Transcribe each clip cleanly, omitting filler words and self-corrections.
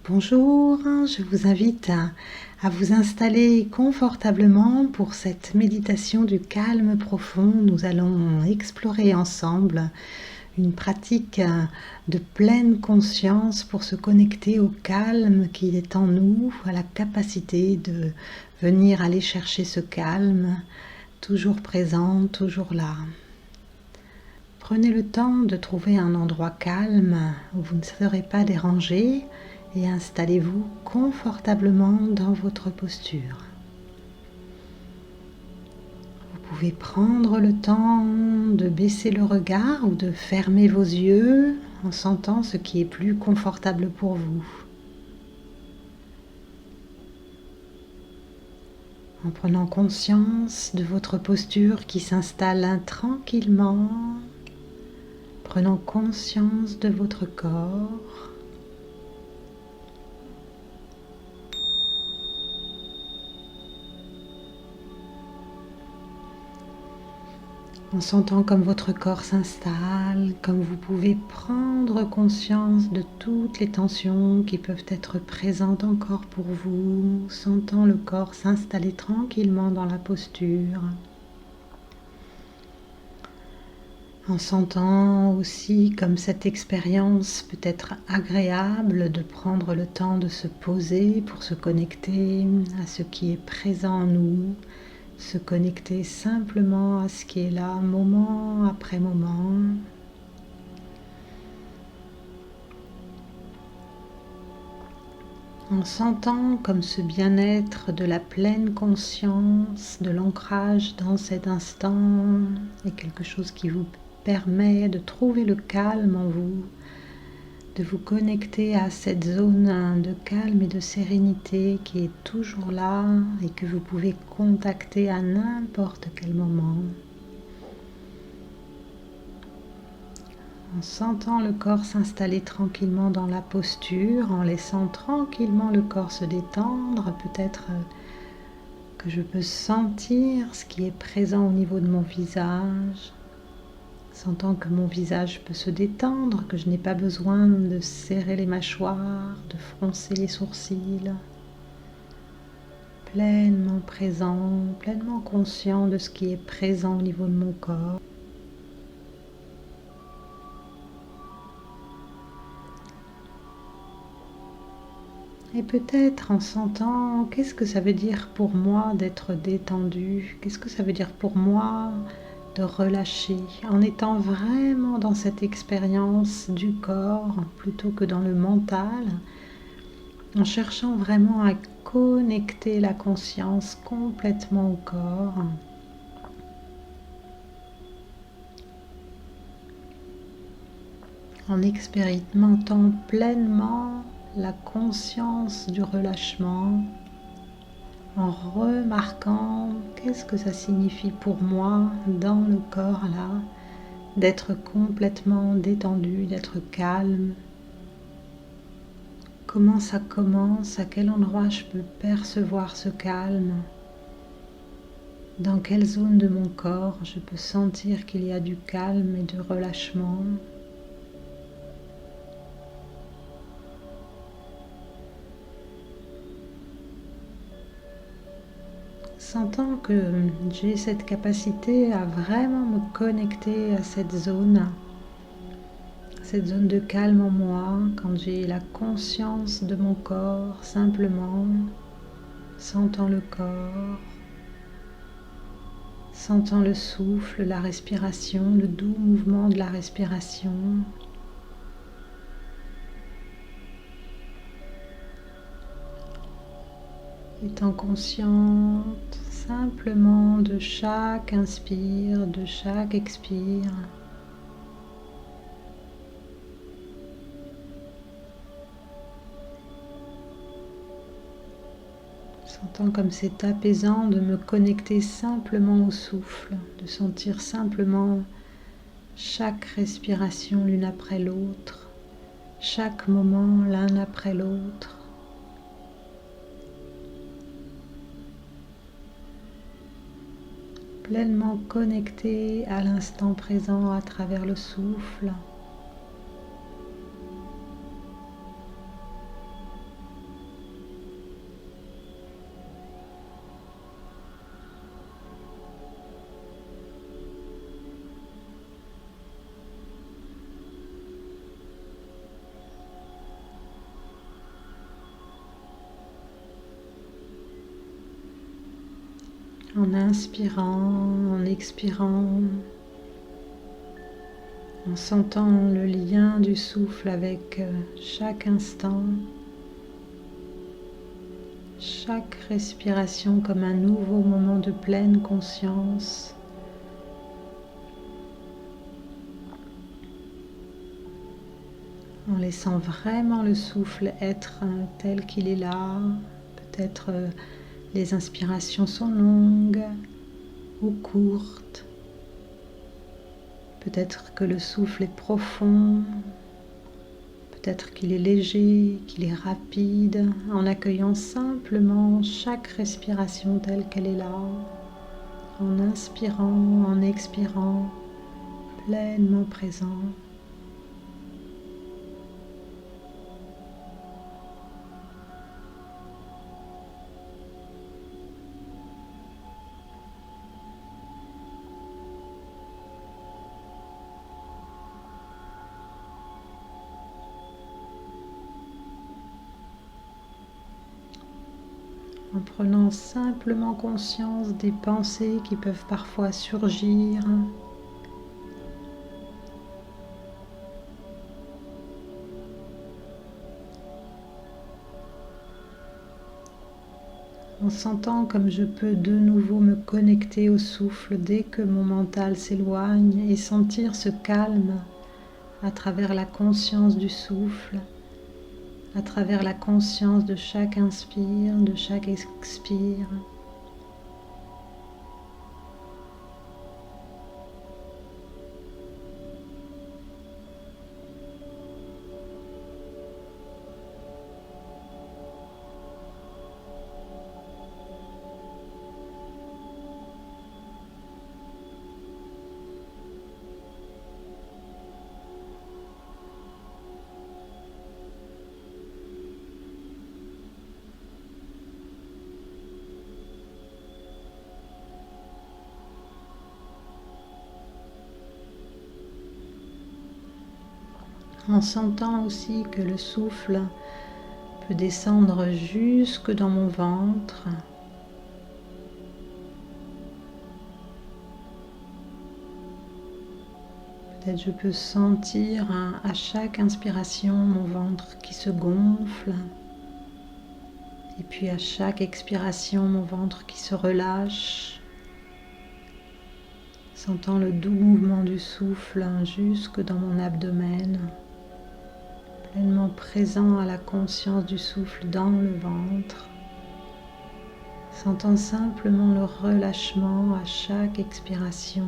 Bonjour, je vous invite à vous installer confortablement pour cette méditation du calme profond. Nous allons explorer ensemble une pratique de pleine conscience pour se connecter au calme qui est en nous, à la capacité de venir aller chercher ce calme, toujours présent, toujours là. Prenez le temps de trouver un endroit calme où vous ne serez pas dérangé et installez-vous confortablement dans votre posture. Vous pouvez prendre le temps de baisser le regard ou de fermer vos yeux en sentant ce qui est plus confortable pour vous. En prenant conscience de votre posture qui s'installe tranquillement, prenant conscience de votre corps. En sentant comme votre corps s'installe, comme vous pouvez prendre conscience de toutes les tensions qui peuvent être présentes encore pour vous, sentant le corps s'installer tranquillement dans la posture. En sentant aussi comme cette expérience peut être agréable de prendre le temps de se poser pour se connecter à ce qui est présent en nous, se connecter simplement à ce qui est là, moment après moment. En sentant comme ce bien-être de la pleine conscience, de l'ancrage dans cet instant est quelque chose qui vous permet de trouver le calme en vous, de vous connecter à cette zone de calme et de sérénité qui est toujours là et que vous pouvez contacter à n'importe quel moment. En sentant le corps s'installer tranquillement dans la posture, en laissant tranquillement le corps se détendre, peut-être que je peux sentir ce qui est présent au niveau de mon visage, sentant que mon visage peut se détendre, que je n'ai pas besoin de serrer les mâchoires, de froncer les sourcils. Pleinement présent, pleinement conscient de ce qui est présent au niveau de mon corps. Et peut-être en sentant qu'est-ce que ça veut dire pour moi d'être détendu, qu'est-ce que ça veut dire pour moi de relâcher, en étant vraiment dans cette expérience du corps plutôt que dans le mental, en cherchant vraiment à connecter la conscience complètement au corps. En expérimentant pleinement la conscience du relâchement, en remarquant qu'est-ce que ça signifie pour moi dans le corps là, d'être complètement détendu, d'être calme. Comment ça commence, à quel endroit je peux percevoir ce calme, dans quelle zone de mon corps je peux sentir qu'il y a du calme et du relâchement. Sentant que j'ai cette capacité à vraiment me connecter à cette zone de calme en moi, quand j'ai la conscience de mon corps, simplement sentant le corps, sentant le souffle, la respiration, le doux mouvement de la respiration. Étant consciente simplement de chaque inspire, de chaque expire. Sentant comme c'est apaisant de me connecter simplement au souffle, de sentir simplement chaque respiration l'une après l'autre, chaque moment l'un après l'autre. Pleinement connecté à l'instant présent à travers le souffle. en inspirant, en expirant, en sentant le lien du souffle avec chaque instant, chaque respiration comme un nouveau moment de pleine conscience. En laissant vraiment le souffle être tel qu'il est là. Peut-être les inspirations sont longues ou courtes. Peut-être que le souffle est profond. Peut-être qu'il est léger, qu'il est rapide, en accueillant simplement chaque respiration telle qu'elle est là, en inspirant, en expirant, pleinement présent. En prenant simplement conscience des pensées qui peuvent parfois surgir. En sentant comme je peux de nouveau me connecter au souffle dès que mon mental s'éloigne et sentir ce calme à travers la conscience du souffle, à travers la conscience de chaque inspire, de chaque expire. En sentant aussi que le souffle peut descendre jusque dans mon ventre. Peut-être je peux sentir à chaque inspiration mon ventre qui se gonfle. Et puis à chaque expiration, mon ventre qui se relâche. Sentant le doux mouvement du souffle jusque dans mon abdomen. Pleinement présent à la conscience du souffle dans le ventre, sentant simplement le relâchement à chaque expiration.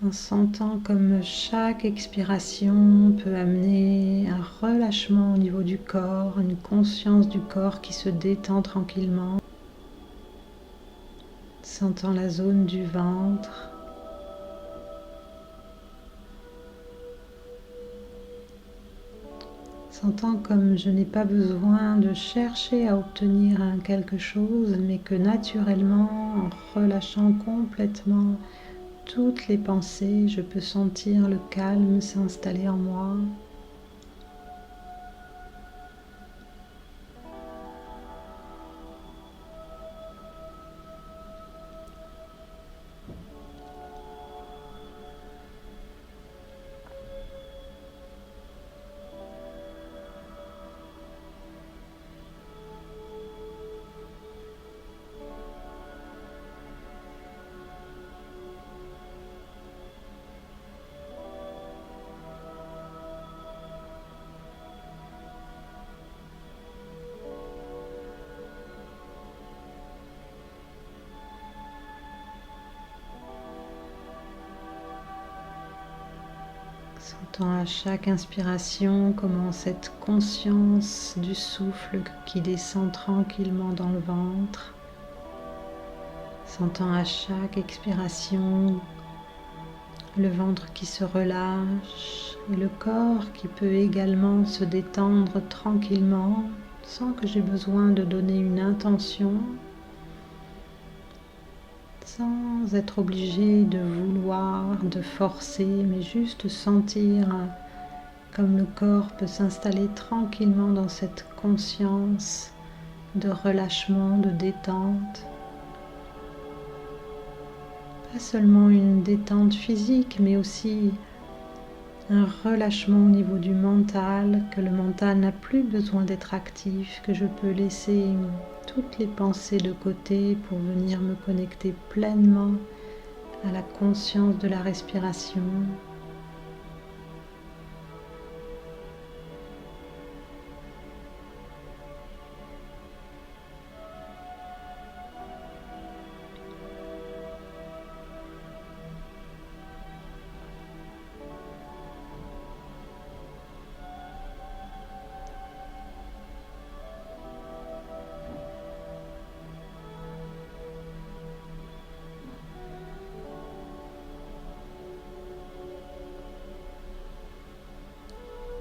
En sentant comme chaque expiration peut amener un relâchement au niveau du corps, une conscience du corps qui se détend tranquillement. Sentant la zone du ventre. Sentant comme je n'ai pas besoin de chercher à obtenir quelque chose, mais que naturellement, en relâchant complètement toutes les pensées, je peux sentir le calme s'installer en moi. Sentant à chaque inspiration comment cette conscience du souffle qui descend tranquillement dans le ventre. Sentant à chaque expiration le ventre qui se relâche et le corps qui peut également se détendre tranquillement sans que j'ai besoin de donner une intention, sans être obligé de vouloir, de forcer, mais juste sentir comme le corps peut s'installer tranquillement dans cette conscience de relâchement, de détente. Pas seulement une détente physique, mais aussi un relâchement au niveau du mental, que le mental n'a plus besoin d'être actif, que je peux laisser toutes les pensées de côté pour venir me connecter pleinement à la conscience de la respiration.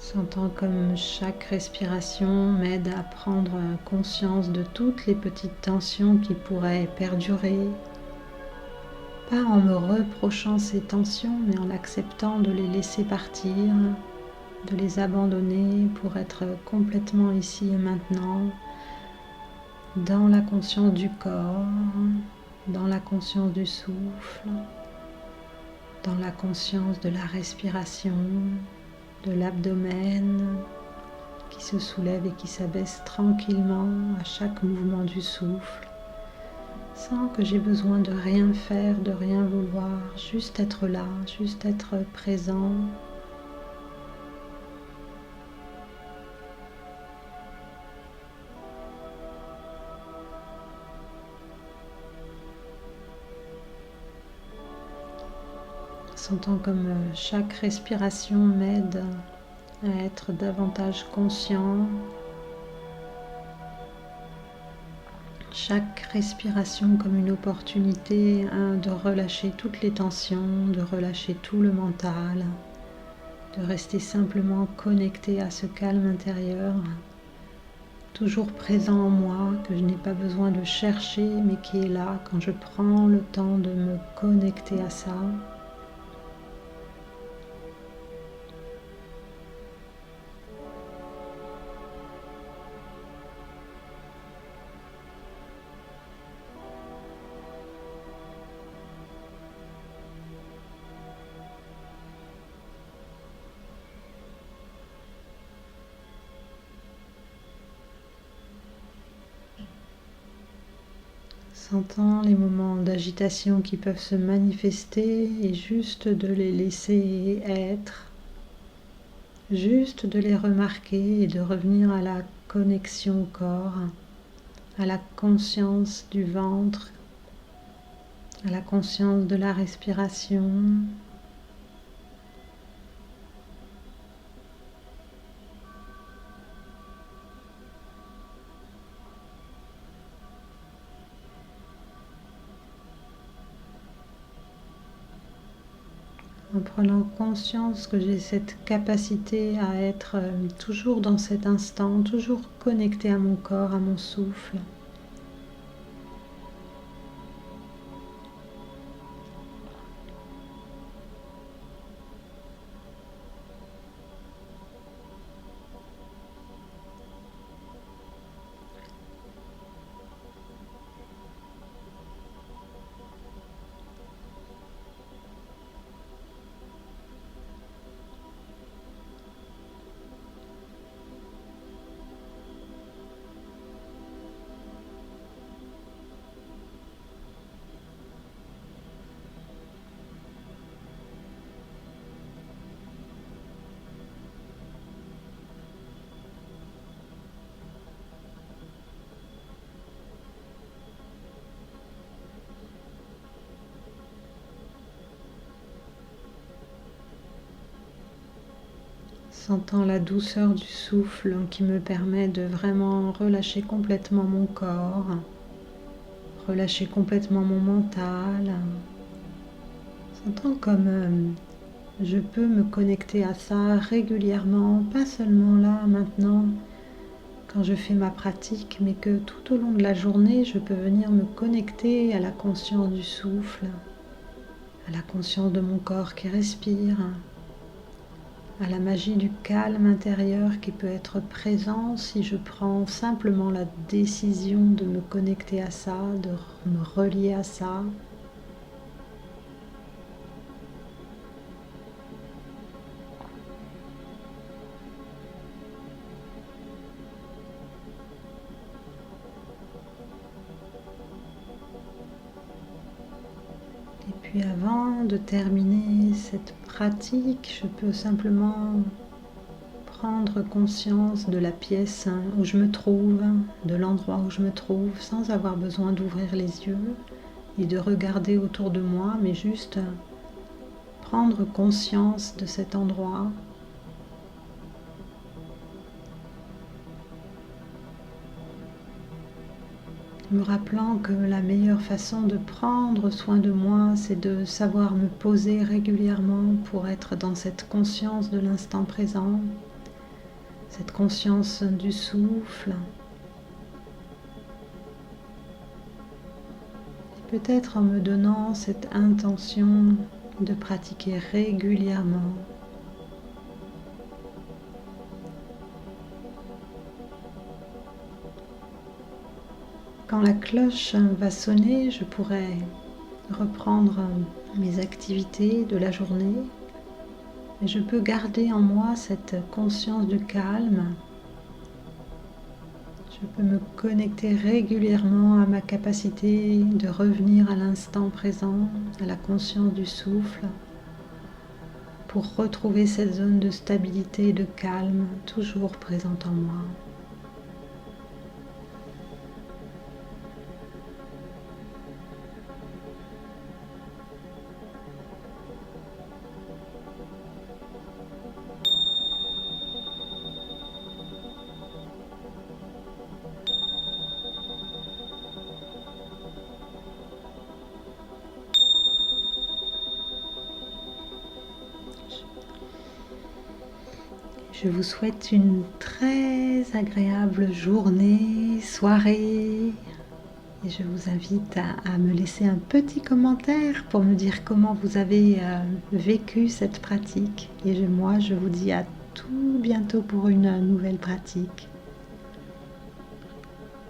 Sentant comme chaque respiration m'aide à prendre conscience de toutes les petites tensions qui pourraient perdurer, pas en me reprochant ces tensions, mais en acceptant de les laisser partir, de les abandonner pour être complètement ici et maintenant, dans la conscience du corps, dans la conscience du souffle, dans la conscience de la respiration, de l'abdomen qui se soulève et qui s'abaisse tranquillement à chaque mouvement du souffle, sans que j'ai besoin de rien faire, de rien vouloir, juste être là, juste être présent. Sentant comme chaque respiration m'aide à être davantage conscient. Chaque respiration comme une opportunité de relâcher toutes les tensions, de relâcher tout le mental, de rester simplement connecté à ce calme intérieur, toujours présent en moi, que je n'ai pas besoin de chercher, mais qui est là quand je prends le temps de me connecter à ça. Sentant les moments d'agitation qui peuvent se manifester et juste de les laisser être, juste de les remarquer et de revenir à la connexion au corps, à la conscience du ventre, à la conscience de la respiration. En prenant conscience que j'ai cette capacité à être toujours dans cet instant, toujours connecté à mon corps, à mon souffle. Sentant la douceur du souffle qui me permet de vraiment relâcher complètement mon corps, relâcher complètement mon mental. Sentant comme je peux me connecter à ça régulièrement, pas seulement là, maintenant, quand je fais ma pratique, mais que tout au long de la journée, je peux venir me connecter à la conscience du souffle, à la conscience de mon corps qui respire, à la magie du calme intérieur qui peut être présent si je prends simplement la décision de me connecter à ça, de me relier à ça. Et puis avant de terminer cette pratique, je peux simplement prendre conscience de la pièce où je me trouve, de l'endroit où je me trouve, sans avoir besoin d'ouvrir les yeux et de regarder autour de moi, mais juste prendre conscience de cet endroit. Me rappelant que la meilleure façon de prendre soin de moi, c'est de savoir me poser régulièrement pour être dans cette conscience de l'instant présent, cette conscience du souffle. Et peut-être en me donnant cette intention de pratiquer régulièrement. Quand la cloche va sonner, je pourrai reprendre mes activités de la journée et je peux garder en moi cette conscience du calme. Je peux me connecter régulièrement à ma capacité de revenir à l'instant présent, à la conscience du souffle, pour retrouver cette zone de stabilité et de calme toujours présente en moi. Je vous souhaite une très agréable journée, soirée, et je vous invite à me laisser un petit commentaire pour me dire comment vous avez vécu cette pratique. Et moi, je vous dis à tout bientôt pour une nouvelle pratique.